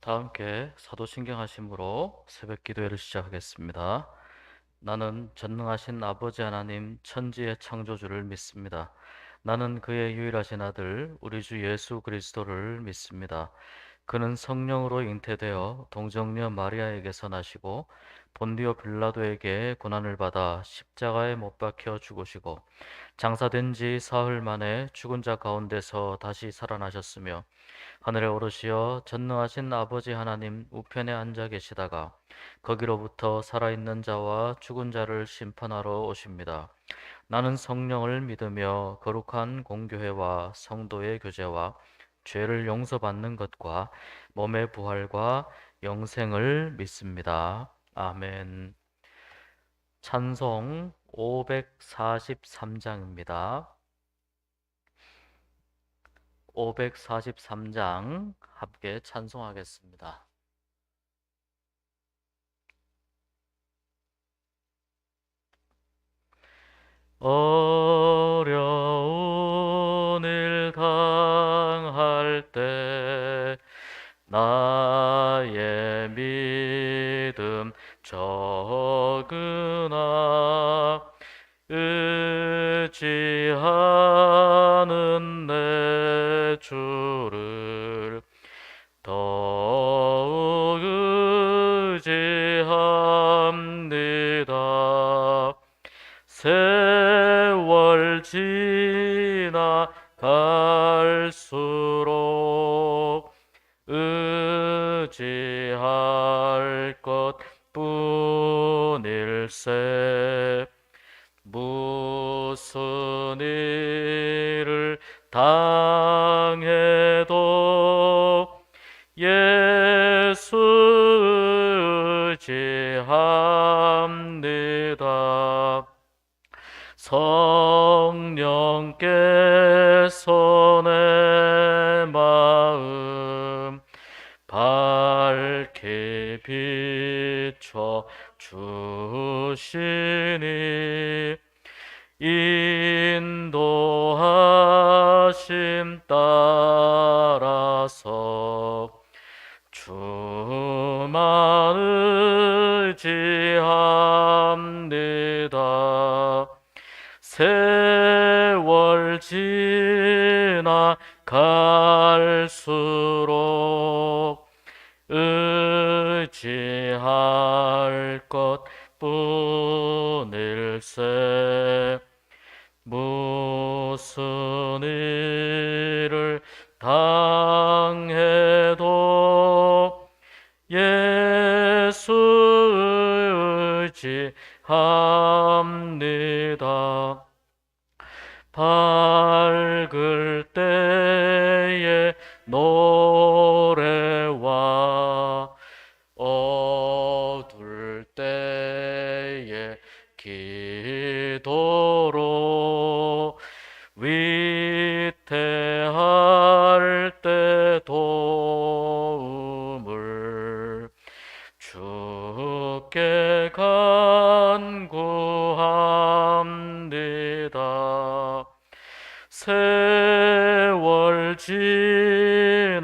다 함께 사도신경 하심으로 새벽 기도회를 시작하겠습니다. 나는 전능하신 아버지 하나님 천지의 창조주를 믿습니다. 나는 그의 유일하신 아들 우리 주 예수 그리스도를 믿습니다. 그는 성령으로 잉태되어 동정녀 마리아에게서 나시고 본디오 빌라도에게 고난을 받아 십자가에 못 박혀 죽으시고 장사된 지 사흘 만에 죽은 자 가운데서 다시 살아나셨으며 하늘에 오르시어 전능하신 아버지 하나님 우편에 앉아 계시다가 거기로부터 살아있는 자와 죽은 자를 심판하러 오십니다. 나는 성령을 믿으며 거룩한 공교회와 성도의 교제와 죄를 용서받는 것과 몸의 부활과 영생을 믿습니다. 아멘. 찬송 543장입니다. 543장 함께 찬송하겠습니다. 어려운 일 당할 때 나의 믿음 적으나 의지하는 내 주를 더욱 의지합니다. 세월 지나갈수록 의지할 것뿐일세. 무슨 일을 당해도 예수 의지합니다. 성령께서 내 마음 밝게 비춰 주시니 인도하심 따라서 주만 의지합니다. 세월 지나갈수록 의지할 것뿐일세. 무슨 일을 당해도 예수 의지합니다. 밝을 때의 노래와 어둘 때의 기도로 위태할 때 도움을 주께 간구합니다. 세월 지나갈수록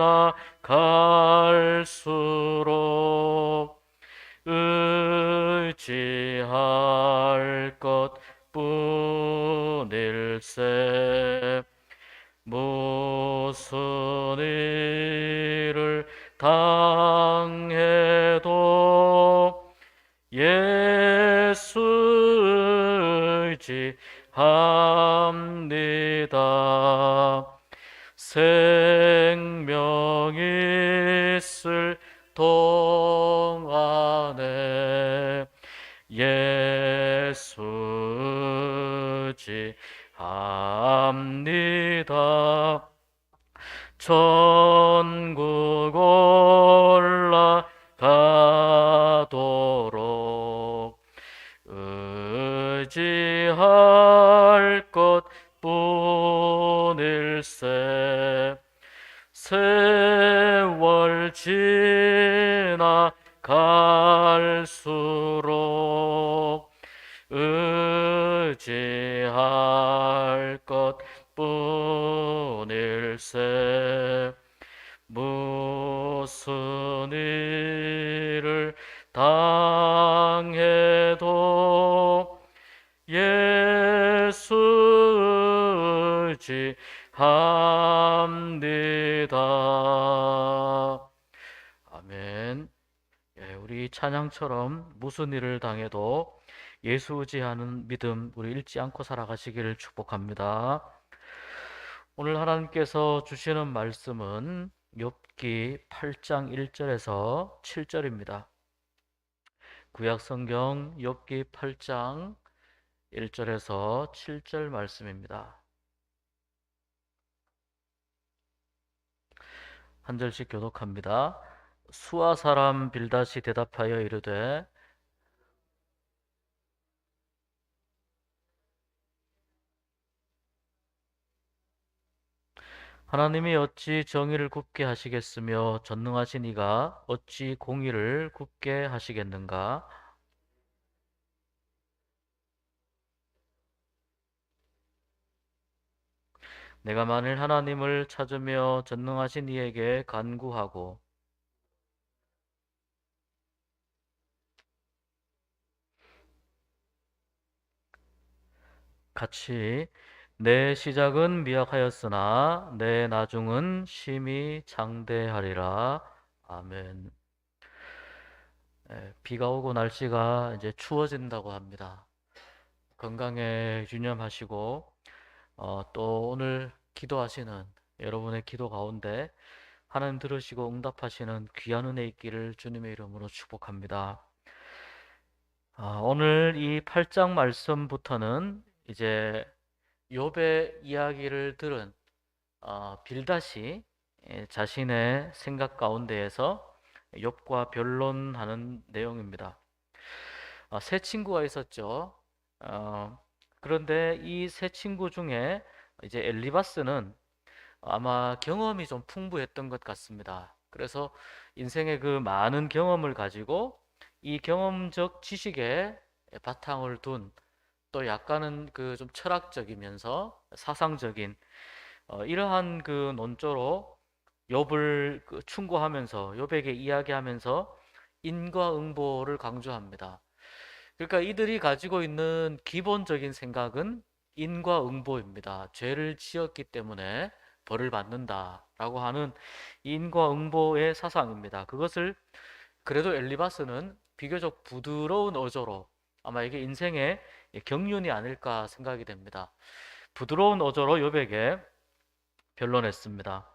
의지할 것뿐일세. 무슨 일을 당해도 예수 의지합니다. 생명 있을 동안에 예수 의지합니다. 천국 올라가도록 의지할 것뿐일세. 세월 지나갈수록 의지할 것뿐일세. 무슨 어떤 일을 당해도 예수 의지합니다. 아멘. 예, 우리 찬양처럼 무슨 일을 당해도 예수 의지하는 믿음 우리 잃지 않고 살아가시기를 축복합니다. 오늘 하나님께서 주시는 말씀은 욥기 8장 1절에서 7절입니다. 구약 성경 욥기 8장 1절에서 7절 말씀입니다. 한 절씩 교독합니다. 수아 사람 빌닷이 대답하여 이르되 하나님이 어찌 정의를 굽게 하시겠으며 전능하신 이가 어찌 공의를 굽게 하시겠는가? 내가 만일 하나님을 찾으며 전능하신 이에게 간구하고 같이 내 시작은 미약하였으나 내 나중은 심히 장대하리라. 아멘. 비가 오고 날씨가 이제 추워진다고 합니다. 건강에 유념하시고 또 오늘 기도하시는 여러분의 기도 가운데 하나님 들으시고 응답하시는 귀한 은혜 있기를 주님의 이름으로 축복합니다. 오늘 이 8장 말씀부터는 이제 욥의 이야기를 들은 빌닷이 자신의 생각 가운데에서 욥과 변론하는 내용입니다. 세 친구가 있었죠. 어, 그런데 이 세 친구 중에 이제 엘리바스는 아마 경험이 좀 풍부했던 것 같습니다. 그래서 인생의 그 많은 경험을 가지고 이 경험적 지식에 바탕을 둔 또 약간은 그 좀 철학적이면서 사상적인 이러한 그 논조로 욥을 그 충고하면서 욥에게 이야기하면서 인과응보를 강조합니다. 그러니까 이들이 가지고 있는 기본적인 생각은 인과응보입니다. 죄를 지었기 때문에 벌을 받는다라고 하는 인과응보의 사상입니다. 그것을 그래도 엘리바스는 비교적 부드러운 어조로 아마 이게 인생의 경륜이 아닐까 생각이 됩니다. 부드러운 어조로 욥에게 변론했습니다.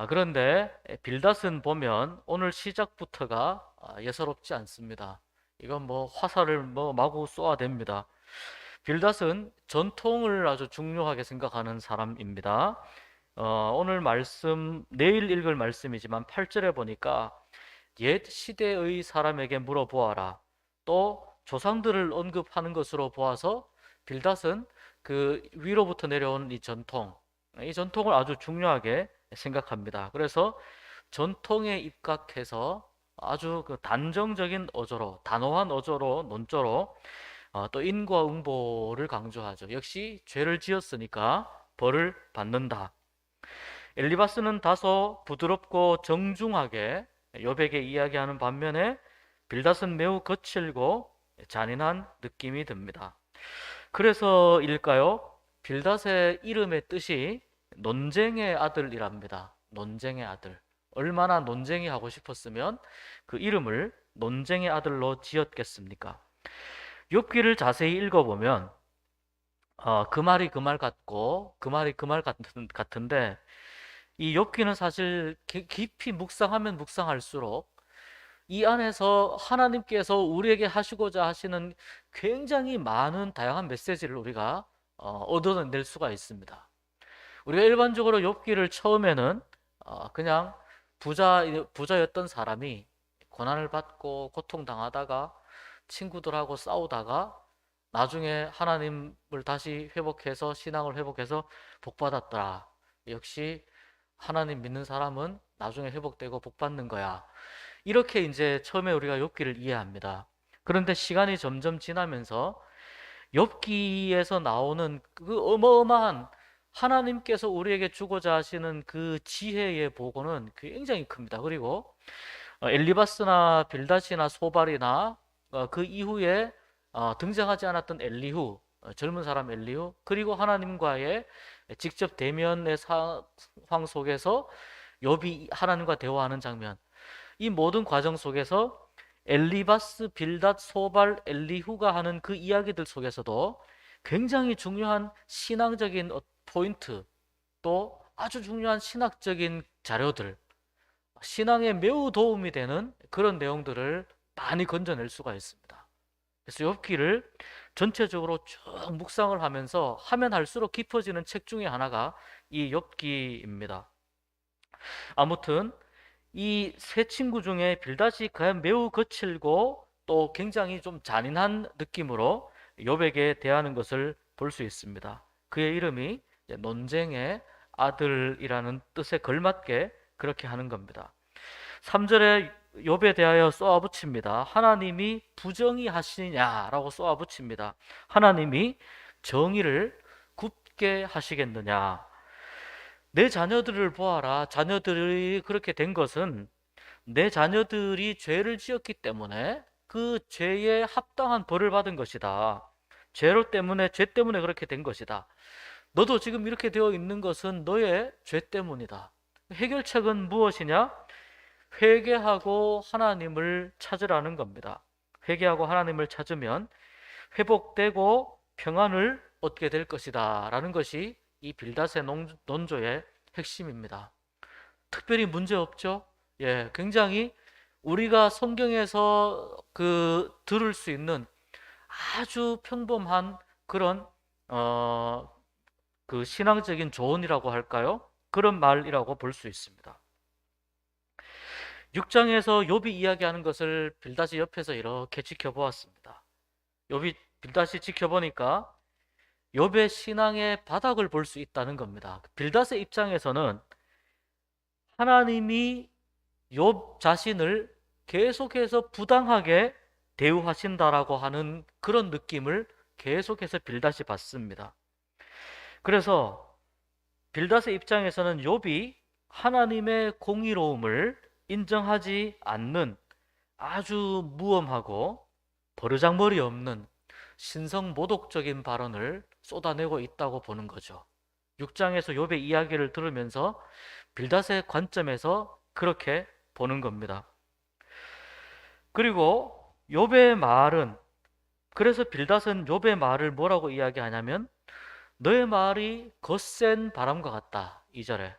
그런데 빌닷은 보면 오늘 시작부터가 예사롭지 않습니다. 이건 뭐 화살을 뭐 마구 쏘아댑니다. 빌닷은 전통을 아주 중요하게 생각하는 사람입니다. 오늘 말씀, 내일 읽을 말씀이지만 8절에 보니까 옛 시대의 사람에게 물어보아라. 또 조상들을 언급하는 것으로 보아서 빌닷은 그 위로부터 내려온 이 전통을 아주 중요하게 생각합니다. 그래서 전통에 입각해서 아주 그 단정적인 어조로, 단호한 어조로, 논조로 또 인과응보를 강조하죠. 역시 죄를 지었으니까 벌을 받는다. 엘리바스는 다소 부드럽고 정중하게 욥에게 이야기하는 반면에 빌닷은 매우 거칠고 잔인한 느낌이 듭니다. 그래서일까요? 빌닷의 이름의 뜻이 논쟁의 아들이랍니다. 논쟁의 아들. 얼마나 논쟁이 하고 싶었으면 그 이름을 논쟁의 아들로 지었겠습니까? 욥기를 자세히 읽어보면 그 말이 그 말 같고 그 말이 그 말 같은데 이 욥기는 사실 깊이 묵상하면 묵상할수록 이 안에서 하나님께서 우리에게 하시고자 하시는 굉장히 많은 다양한 메시지를 우리가 얻어낼 수가 있습니다. 우리가 일반적으로 욥기를 처음에는 그냥 부자였던 사람이 고난을 받고 고통당하다가 친구들하고 싸우다가 나중에 하나님을 다시 회복해서 신앙을 회복해서 복받았더라. 역시 하나님 믿는 사람은 나중에 회복되고 복받는 거야. 이렇게 이제 처음에 우리가 욥기를 이해합니다. 그런데 시간이 점점 지나면서 욥기에서 나오는 그 어마어마한 하나님께서 우리에게 주고자 하시는 그 지혜의 보고는 굉장히 큽니다. 그리고 엘리바스나 빌닷이나 소발이나 그 이후에 등장하지 않았던 엘리후, 젊은 사람 엘리후, 그리고 하나님과의 직접 대면의 상황 속에서 욥이 하나님과 대화하는 장면, 이 모든 과정 속에서 엘리바스, 빌닷, 소발, 엘리후가 하는 그 이야기들 속에서도 굉장히 중요한 신앙적인 포인트, 또 아주 중요한 신학적인 자료들, 신앙에 매우 도움이 되는 그런 내용들을 많이 건져낼 수가 있습니다. 그래서 욥기를 전체적으로 쭉 묵상을 하면서 하면 할수록 깊어지는 책 중에 하나가 이 욥기입니다. 아무튼 이 세 친구 중에 빌닷이 과연 매우 거칠고 또 굉장히 좀 잔인한 느낌으로 욥에게 대하는 것을 볼 수 있습니다. 그의 이름이 논쟁의 아들이라는 뜻에 걸맞게 그렇게 하는 겁니다. 3절에 욥에 대하여 쏘아붙입니다. 하나님이 부정이 하시냐라고 쏘아붙입니다. 하나님이 정의를 굽게 하시겠느냐. 내 자녀들을 보아라. 자녀들이 그렇게 된 것은 내 자녀들이 죄를 지었기 때문에 그 죄에 합당한 벌을 받은 것이다. 죄 때문에 그렇게 된 것이다. 너도 지금 이렇게 되어 있는 것은 너의 죄 때문이다. 해결책은 무엇이냐? 회개하고 하나님을 찾으라는 겁니다. 회개하고 하나님을 찾으면 회복되고 평안을 얻게 될 것이다 라는 것이 이 빌닷의 논조의 핵심입니다. 특별히 문제 없죠? 예, 굉장히 우리가 성경에서 들을 수 있는 아주 평범한 그런 어, 그 신앙적인 조언이라고 할까요? 그런 말이라고 볼 수 있습니다. 6장에서 욥이 이야기하는 것을 빌닷이 옆에서 이렇게 지켜보았습니다. 욥이 빌닷이 지켜보니까 욥의 신앙의 바닥을 볼 수 있다는 겁니다. 빌닷의 입장에서는 하나님이 욥 자신을 계속해서 부당하게 대우하신다라고 하는 그런 느낌을 계속해서 빌닷이 받습니다. 그래서 빌닷의 입장에서는 욥이 하나님의 공의로움을 인정하지 않는 아주 무엄하고 버르장머리 없는 신성모독적인 발언을 쏟아내고 있다고 보는 거죠. 6장에서 욥의 이야기를 들으면서 빌닷의 관점에서 그렇게 보는 겁니다. 그리고 욥의 말은, 그래서 빌닷은 욥의 말을 뭐라고 이야기하냐면 너의 말이 거센 바람과 같다. 2절에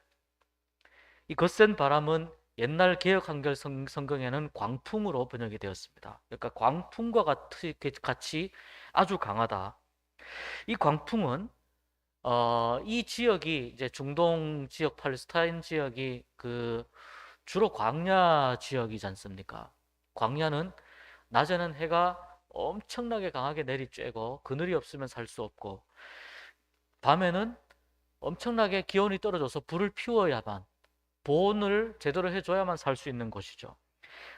이 거센 바람은 옛날 개역 한글 성경에는 광풍으로 번역이 되었습니다. 그러니까 광풍과 같이 아주 강하다. 이 광풍은 이 지역이 이제 중동 지역, 팔레스타인 지역이 주로 광야 지역이지 않습니까? 광야는 낮에는 해가 엄청나게 강하게 내리쬐고 그늘이 없으면 살 수 없고, 밤에는 엄청나게 기온이 떨어져서 불을 피워야만, 보온을 제대로 해줘야만 살 수 있는 곳이죠.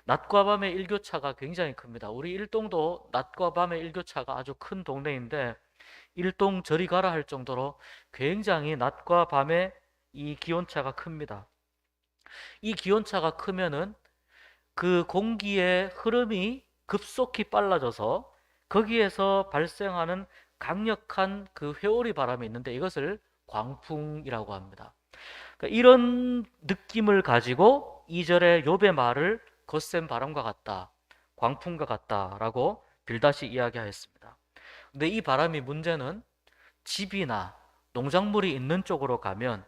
낮과 밤의 일교차가 굉장히 큽니다. 우리 일동도 낮과 밤의 일교차가 아주 큰 동네인데 일동 저리 가라 할 정도로 굉장히 낮과 밤의 이 기온차가 큽니다. 이 기온차가 크면은 그 공기의 흐름이 급속히 빨라져서 거기에서 발생하는 강력한 그 회오리 바람이 있는데 이것을 광풍이라고 합니다. 그러니까 이런 느낌을 가지고 2절에 욥의 말을 거센 바람과 같다, 광풍과 같다라고 빌닷이 이야기하였습니다. 근데 이 바람이 문제는 집이나 농작물이 있는 쪽으로 가면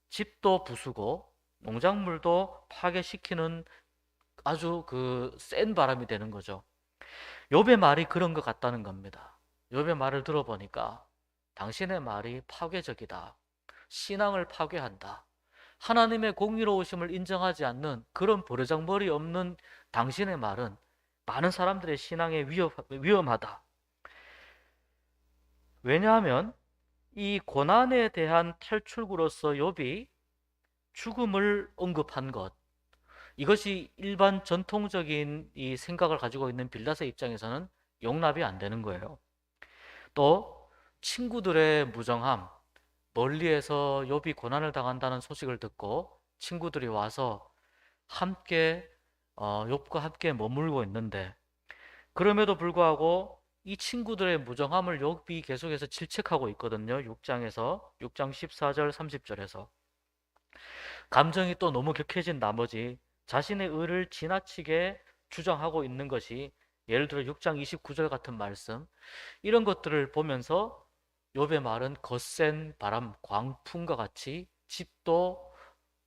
집도 부수고 농작물도 파괴시키는 아주 센 바람이 되는 거죠. 욥의 말이 그런 것 같다는 겁니다. 욥의 말을 들어보니까 당신의 말이 파괴적이다. 신앙을 파괴한다. 하나님의 공의로우심을 인정하지 않는 그런 버르장머리 없는 당신의 말은 많은 사람들의 신앙에 위험하다. 왜냐하면 이 고난에 대한 탈출구로서 욥이 죽음을 언급한 것, 이것이 일반 전통적인 이 생각을 가지고 있는 빌닷의 입장에서는 용납이 안 되는 거예요. 또 친구들의 무정함, 멀리에서 욥이 고난을 당한다는 소식을 듣고 친구들이 와서 함께 욥과 함께 머물고 있는데, 그럼에도 불구하고 이 친구들의 무정함을 욥이 계속해서 질책하고 있거든요. 6장 14절 30절에서 감정이 또 너무 격해진 나머지 자신의 의를 지나치게 주장하고 있는 것이, 예를 들어 6장 29절 같은 말씀, 이런 것들을 보면서 욥의 말은 거센 바람, 광풍과 같이 집도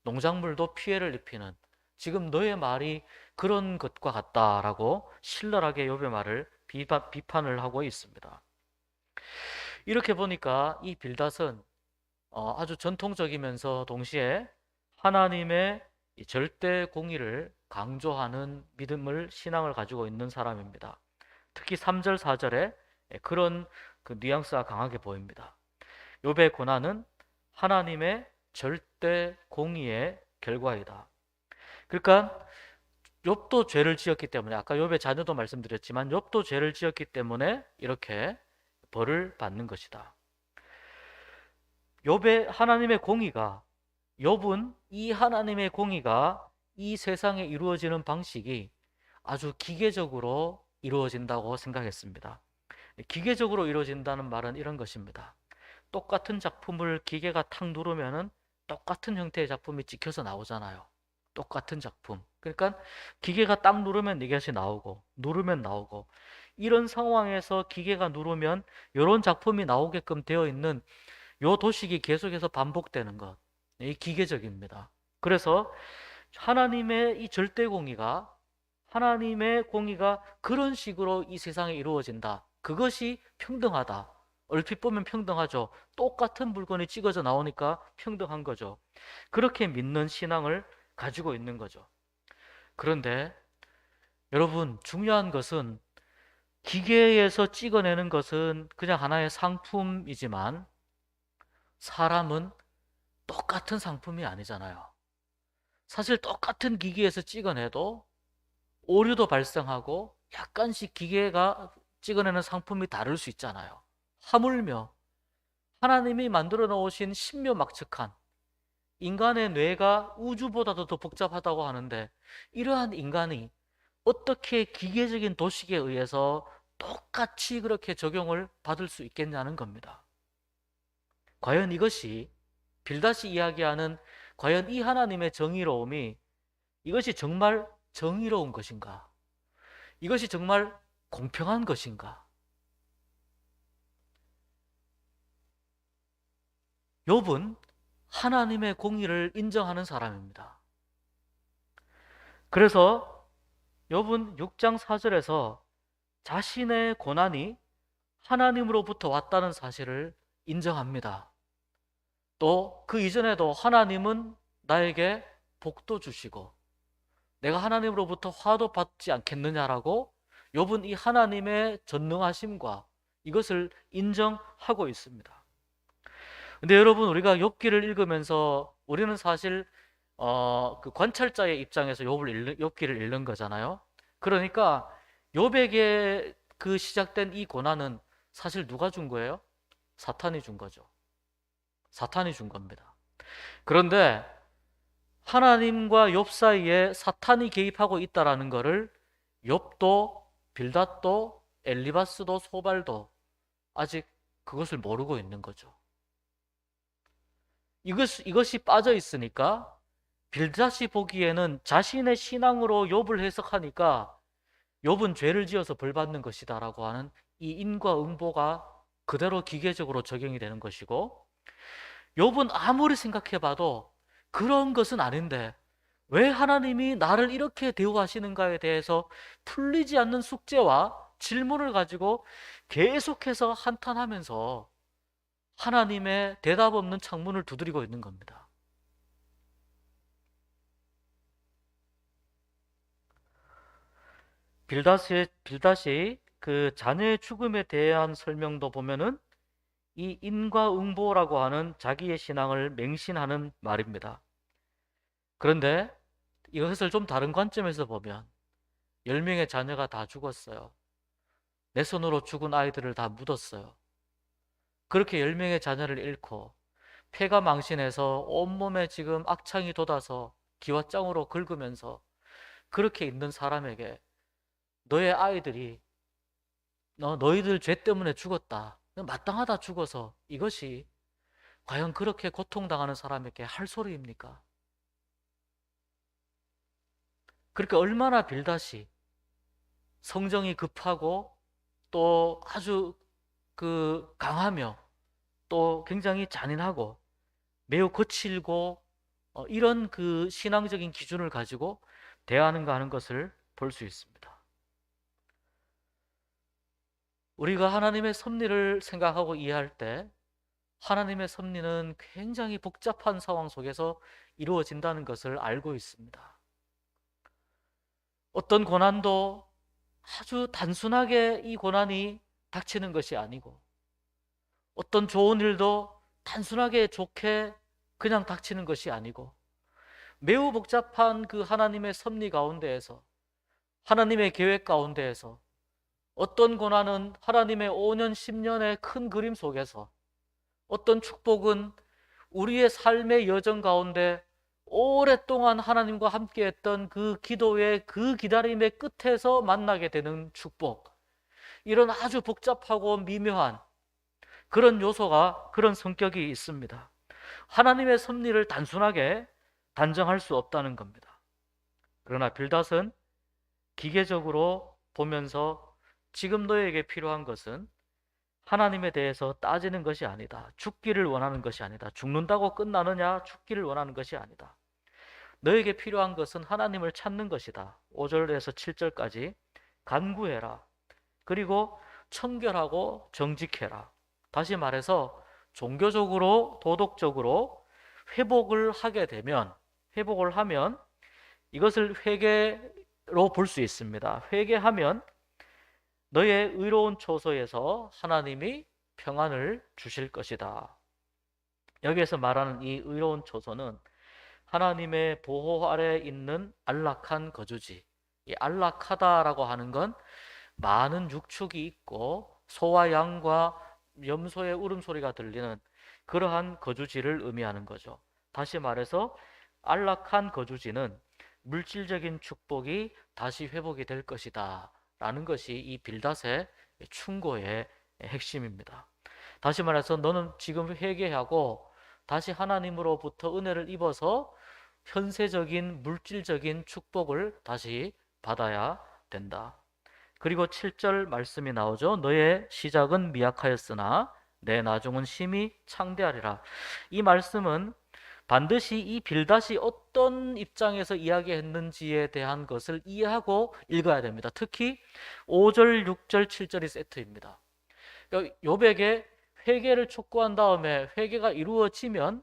농작물도 피해를 입히는, 지금 너의 말이 그런 것과 같다라고 신랄하게 욥의 말을 비판을 하고 있습니다. 이렇게 보니까 이 빌닷은 아주 전통적이면서 동시에 하나님의 이 절대 공의를 강조하는 믿음을, 신앙을 가지고 있는 사람입니다. 특히 3절, 4절에 그런 그 뉘앙스가 강하게 보입니다. 욥의 고난은 하나님의 절대 공의의 결과이다. 그러니까 욥도 죄를 지었기 때문에, 아까 욥의 자녀도 말씀드렸지만 욥도 죄를 지었기 때문에 이렇게 벌을 받는 것이다. 욥의 하나님의 공의가, 욥은 이 하나님의 공의가 이 세상에 이루어지는 방식이 아주 기계적으로 이루어진다고 생각했습니다. 기계적으로 이루어진다는 말은 이런 것입니다. 똑같은 작품을 기계가 탁 누르면은 똑같은 형태의 작품이 찍혀서 나오잖아요. 똑같은 작품. 그러니까 기계가 딱 누르면 이것이 나오고, 누르면 나오고, 이런 상황에서 기계가 누르면 이런 작품이 나오게끔 되어 있는 요 도식이 계속해서 반복되는 것. 이 기계적입니다. 그래서 하나님의 이 절대 공의가, 하나님의 공의가 그런 식으로 이 세상에 이루어진다. 그것이 평등하다. 얼핏 보면 평등하죠. 똑같은 물건이 찍어져 나오니까 평등한 거죠. 그렇게 믿는 신앙을 가지고 있는 거죠. 그런데 여러분, 중요한 것은 기계에서 찍어내는 것은 그냥 하나의 상품이지만 사람은 똑같은 상품이 아니잖아요. 사실 똑같은 기계에서 찍어내도 오류도 발생하고 약간씩 기계가 찍어내는 상품이 다를 수 있잖아요. 하물며 하나님이 만들어 놓으신 신묘막측한, 인간의 뇌가 우주보다도 더 복잡하다고 하는데, 이러한 인간이 어떻게 기계적인 도식에 의해서 똑같이 그렇게 적용을 받을 수 있겠냐는 겁니다. 과연 이것이, 빌닷이 이야기하는 과연 이 하나님의 정의로움이, 이것이 정말 정의로운 것인가? 이것이 정말 공평한 것인가? 욥은 하나님의 공의를 인정하는 사람입니다. 그래서 욥은 6장 4절에서 자신의 고난이 하나님으로부터 왔다는 사실을 인정합니다. 또 그 이전에도 하나님은 나에게 복도 주시고 내가 하나님으로부터 화도 받지 않겠느냐라고 욥은 이 하나님의 전능하심과 이것을 인정하고 있습니다. 근데 여러분, 우리가 욥기를 읽으면서 우리는 사실 그 관찰자의 입장에서 욥기를 읽는 거잖아요. 그러니까 욥에게 그 시작된 이 고난은 사실 누가 준 거예요? 사탄이 준 거죠. 사탄이 준 겁니다. 그런데 하나님과 욥 사이에 사탄이 개입하고 있다라는 것을 욥도, 빌닷도, 엘리바스도, 소발도 아직 그것을 모르고 있는 거죠. 이것이 빠져 있으니까 빌닷이 보기에는 자신의 신앙으로 욥을 해석하니까 욥은 죄를 지어서 벌 받는 것이다라고 하는 이 인과응보가 그대로 기계적으로 적용이 되는 것이고, 욥은 아무리 생각해봐도 그런 것은 아닌데 왜 하나님이 나를 이렇게 대우하시는가에 대해서 풀리지 않는 숙제와 질문을 가지고 계속해서 한탄하면서 하나님의 대답 없는 창문을 두드리고 있는 겁니다. 빌닷이 그 자녀의 죽음에 대한 설명도 보면은 이 인과응보라고 하는 자기의 신앙을 맹신하는 말입니다. 그런데 이것을 좀 다른 관점에서 보면 10명의 자녀가 다 죽었어요. 내 손으로 죽은 아이들을 다 묻었어요. 그렇게 10명의 자녀를 잃고 폐가 망신해서 온몸에 지금 악창이 돋아서 기와장으로 긁으면서 그렇게 있는 사람에게 너의 아이들이 너희들 죄 때문에 죽었다, 마땅하다 죽어서, 이것이 과연 그렇게 고통당하는 사람에게 할 소리입니까? 그렇게 얼마나 빌닷이 성정이 급하고 또 아주 강하며 또 굉장히 잔인하고 매우 거칠고 이런 신앙적인 기준을 가지고 대하는가 하는 것을 볼 수 있습니다. 우리가 하나님의 섭리를 생각하고 이해할 때 하나님의 섭리는 굉장히 복잡한 상황 속에서 이루어진다는 것을 알고 있습니다. 어떤 고난도 아주 단순하게 이 고난이 닥치는 것이 아니고, 어떤 좋은 일도 단순하게 좋게 그냥 닥치는 것이 아니고, 매우 복잡한 그 하나님의 섭리 가운데에서, 하나님의 계획 가운데에서 어떤 고난은 하나님의 5년, 10년의 큰 그림 속에서, 어떤 축복은 우리의 삶의 여정 가운데 오랫동안 하나님과 함께했던 그 기도의 그 기다림의 끝에서 만나게 되는 축복, 이런 아주 복잡하고 미묘한 그런 요소가, 그런 성격이 있습니다. 하나님의 섭리를 단순하게 단정할 수 없다는 겁니다. 그러나 빌닷은 기계적으로 보면서 지금 너에게 필요한 것은 하나님에 대해서 따지는 것이 아니다. 죽기를 원하는 것이 아니다. 죽는다고 끝나느냐? 죽기를 원하는 것이 아니다. 너에게 필요한 것은 하나님을 찾는 것이다. 5절에서 7절까지 간구해라. 그리고 청결하고 정직해라. 다시 말해서 종교적으로, 도덕적으로 회복을 하게 되면, 회복을 하면 이것을 회개로 볼 수 있습니다. 회개하면 너의 의로운 초소에서 하나님이 평안을 주실 것이다. 여기에서 말하는 이 의로운 초소는 하나님의 보호 아래 있는 안락한 거주지. 이 안락하다라고 하는 건 많은 육축이 있고 소와 양과 염소의 울음소리가 들리는 그러한 거주지를 의미하는 거죠. 다시 말해서 안락한 거주지는 물질적인 축복이 다시 회복이 될 것이다 라는 것이 이 빌닷의 충고의 핵심입니다. 다시 말해서 너는 지금 회개하고 다시 하나님으로부터 은혜를 입어서 현세적인 물질적인 축복을 다시 받아야 된다. 그리고 7절 말씀이 나오죠. 너의 시작은 미약하였으나 내 나중은 심히 창대하리라. 이 말씀은 반드시 이 빌닷이 어떤 입장에서 이야기했는지에 대한 것을 이해하고 읽어야 됩니다. 특히 5절, 6절, 7절이 세트입니다. 욥에게 회개를 촉구한 다음에 회개가 이루어지면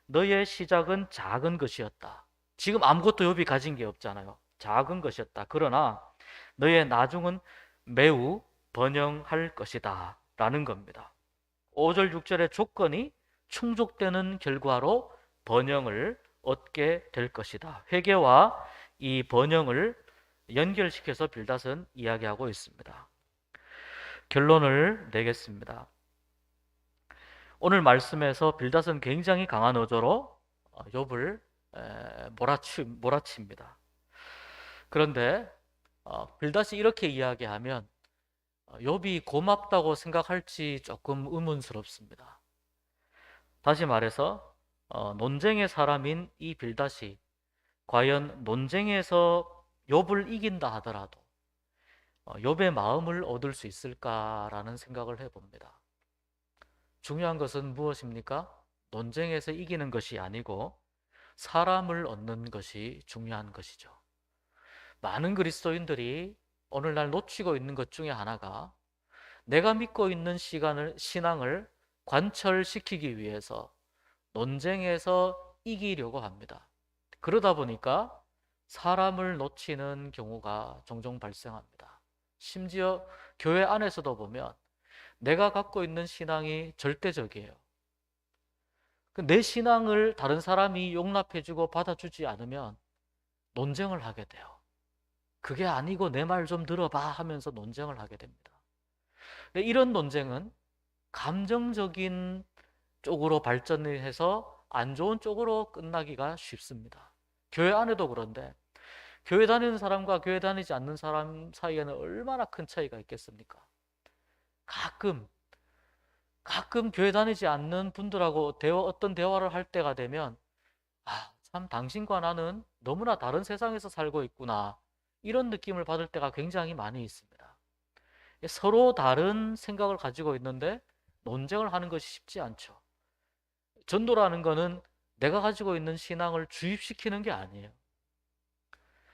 너의 시작은 작은 것이었다. 지금 아무것도 욥이 가진 게 없잖아요. 작은 것이었다. 그러나 너의 나중은 매우 번영할 것이다 라는 겁니다. 5절, 6절의 조건이 충족되는 결과로 번영을 얻게 될 것이다. 회개와 이 번영을 연결시켜서 빌닷은 이야기하고 있습니다. 결론을 내겠습니다. 오늘 말씀에서 빌닷은 굉장히 강한 어조로 욥을 몰아칩니다. 그런데 빌닷이 이렇게 이야기하면 욥이 고맙다고 생각할지 조금 의문스럽습니다. 다시 말해서 논쟁의 사람인 이 빌닷이 과연 논쟁에서 욥을 이긴다 하더라도 욥의 마음을 얻을 수 있을까라는 생각을 해봅니다. 중요한 것은 무엇입니까? 논쟁에서 이기는 것이 아니고 사람을 얻는 것이 중요한 것이죠. 많은 그리스도인들이 오늘날 놓치고 있는 것 중에 하나가 내가 믿고 있는 신앙을 관철시키기 위해서 논쟁에서 이기려고 합니다. 그러다 보니까 사람을 놓치는 경우가 종종 발생합니다. 심지어 교회 안에서도 보면 내가 갖고 있는 신앙이 절대적이에요. 내 신앙을 다른 사람이 용납해주고 받아주지 않으면 논쟁을 하게 돼요. 그게 아니고 내 말 좀 들어봐 하면서 논쟁을 하게 됩니다. 이런 논쟁은 감정적인 쪽으로 발전해서 안 좋은 쪽으로 끝나기가 쉽습니다. 교회 안에도 그런데 교회 다니는 사람과 교회 다니지 않는 사람 사이에는 얼마나 큰 차이가 있겠습니까? 가끔 교회 다니지 않는 분들하고 어떤 대화를 할 때가 되면, 참 당신과 나는 너무나 다른 세상에서 살고 있구나, 이런 느낌을 받을 때가 굉장히 많이 있습니다. 서로 다른 생각을 가지고 있는데 논쟁을 하는 것이 쉽지 않죠. 전도라는 거는 내가 가지고 있는 신앙을 주입시키는 게 아니에요.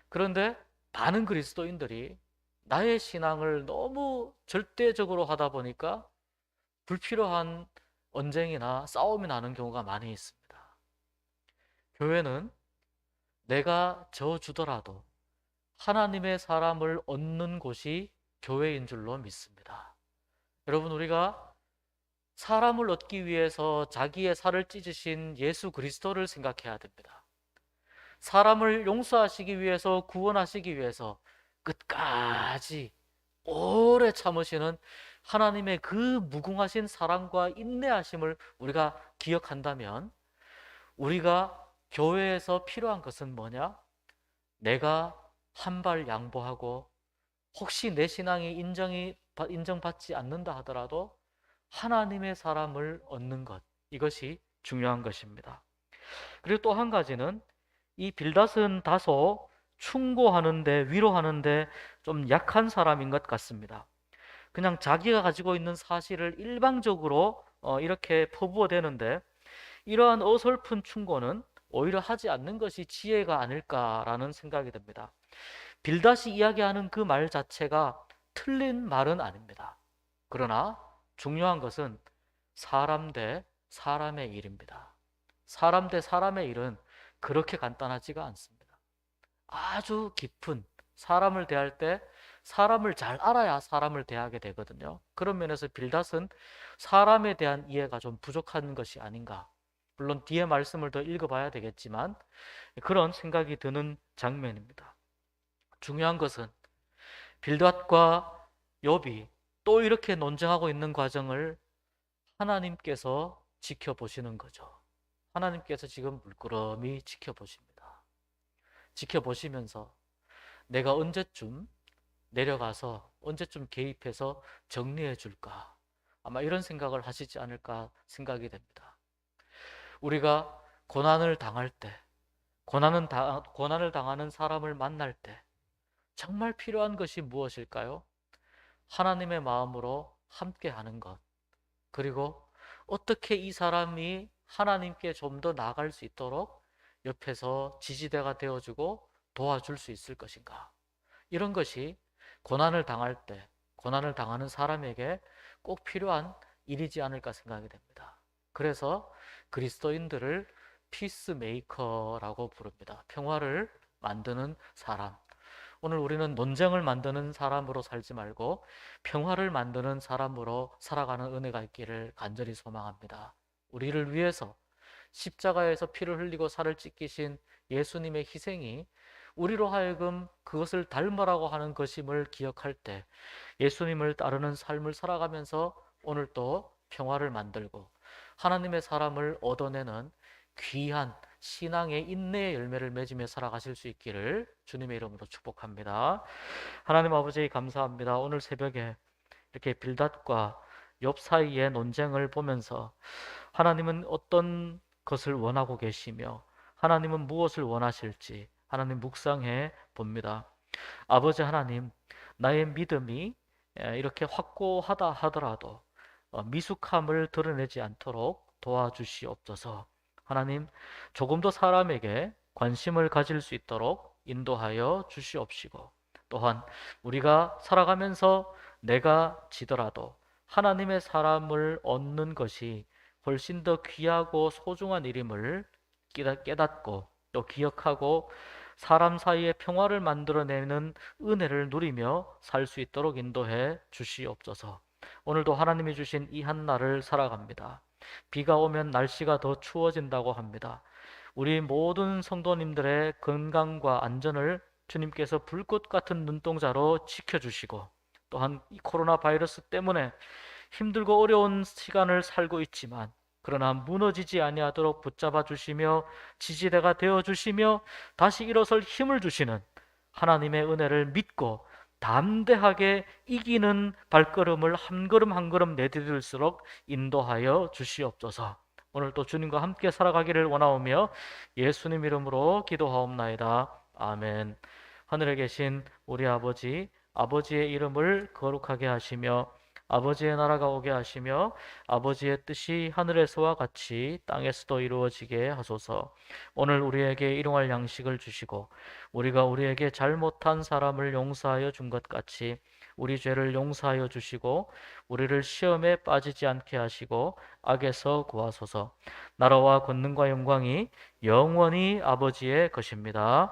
그런데 많은 그리스도인들이 나의 신앙을 너무 절대적으로 하다 보니까 불필요한 언쟁이나 싸움이 나는 경우가 많이 있습니다. 교회는 내가 져주더라도 하나님의 사람을 얻는 곳이 교회인 줄로 믿습니다. 여러분, 우리가 사람을 얻기 위해서 자기의 살을 찢으신 예수 그리스도를 생각해야 됩니다. 사람을 용서하시기 위해서, 구원하시기 위해서 끝까지 오래 참으시는 하나님의 그 무궁하신 사랑과 인내하심을 우리가 기억한다면, 우리가 교회에서 필요한 것은 뭐냐? 내가 한 발 양보하고, 혹시 내 신앙이 인정받지 않는다 하더라도 하나님의 사람을 얻는 것, 이것이 중요한 것입니다. 그리고 또 한 가지는, 이 빌닷은 다소 충고하는데, 위로하는데 좀 약한 사람인 것 같습니다. 그냥 자기가 가지고 있는 사실을 일방적으로 이렇게 퍼부어 대는데, 이러한 어설픈 충고는 오히려 하지 않는 것이 지혜가 아닐까라는 생각이 듭니다. 빌닷이 이야기하는 그 말 자체가 틀린 말은 아닙니다. 그러나 중요한 것은 사람 대 사람의 일입니다. 사람 대 사람의 일은 그렇게 간단하지가 않습니다. 아주 깊은, 사람을 대할 때 사람을 잘 알아야 사람을 대하게 되거든요. 그런 면에서 빌닷은 사람에 대한 이해가 좀 부족한 것이 아닌가. 물론 뒤에 말씀을 더 읽어봐야 되겠지만 그런 생각이 드는 장면입니다. 중요한 것은 빌닷과 욥이 또 이렇게 논쟁하고 있는 과정을 하나님께서 지켜보시는 거죠. 하나님께서 지금 물끄러미 지켜보십니다. 지켜보시면서 내가 언제쯤 내려가서, 언제쯤 개입해서 정리해 줄까, 아마 이런 생각을 하시지 않을까 생각이 됩니다. 우리가 고난을 당할 때, 고난을 당하는 사람을 만날 때 정말 필요한 것이 무엇일까요? 하나님의 마음으로 함께 하는 것, 그리고 어떻게 이 사람이 하나님께 좀 더 나아갈 수 있도록 옆에서 지지대가 되어주고 도와줄 수 있을 것인가. 이런 것이 고난을 당할 때, 고난을 당하는 사람에게 꼭 필요한 일이지 않을까 생각이 됩니다. 그래서 그리스도인들을 피스메이커라고 부릅니다. 평화를 만드는 사람. 오늘 우리는 논쟁을 만드는 사람으로 살지 말고 평화를 만드는 사람으로 살아가는 은혜가 있기를 간절히 소망합니다. 우리를 위해서 십자가에서 피를 흘리고 살을 찢기신 예수님의 희생이 우리로 하여금 그것을 닮으라고 하는 것임을 기억할 때, 예수님을 따르는 삶을 살아가면서 오늘 또 평화를 만들고 하나님의 사람을 얻어내는 귀한 신앙의 인내의 열매를 맺으며 살아가실 수 있기를 주님의 이름으로 축복합니다. 하나님 아버지, 감사합니다. 오늘 새벽에 이렇게 빌닷과 욥 사이의 논쟁을 보면서 하나님은 어떤 것을 원하고 계시며 하나님은 무엇을 원하실지 하나님 묵상해 봅니다. 아버지 하나님, 나의 믿음이 이렇게 확고하다 하더라도 미숙함을 드러내지 않도록 도와주시옵소서. 하나님, 조금 더 사람에게 관심을 가질 수 있도록 인도하여 주시옵시고, 또한 우리가 살아가면서 내가 지더라도 하나님의 사람을 얻는 것이 훨씬 더 귀하고 소중한 일임을 깨닫고 또 기억하고 사람 사이의 평화를 만들어내는 은혜를 누리며 살 수 있도록 인도해 주시옵소서. 오늘도 하나님이 주신 이 한날을 살아갑니다. 비가 오면 날씨가 더 추워진다고 합니다. 우리 모든 성도님들의 건강과 안전을 주님께서 불꽃 같은 눈동자로 지켜주시고, 또한 이 코로나 바이러스 때문에 힘들고 어려운 시간을 살고 있지만 그러나 무너지지 아니하도록 붙잡아 주시며 지지대가 되어 주시며 다시 일어설 힘을 주시는 하나님의 은혜를 믿고 담대하게 이기는 발걸음을 한 걸음 한 걸음 내디딜수록 인도하여 주시옵소서. 오늘 또 주님과 함께 살아가기를 원하오며 예수님 이름으로 기도하옵나이다. 아멘. 하늘에 계신 우리 아버지, 아버지의 이름을 거룩하게 하시며 아버지의 나라가 오게 하시며 아버지의 뜻이 하늘에서와 같이 땅에서도 이루어지게 하소서. 오늘 우리에게 일용할 양식을 주시고 우리가 우리에게 잘못한 사람을 용서하여 준 것 같이 우리 죄를 용서하여 주시고 우리를 시험에 빠지지 않게 하시고 악에서 구하소서. 나라와 권능과 영광이 영원히 아버지의 것입니다.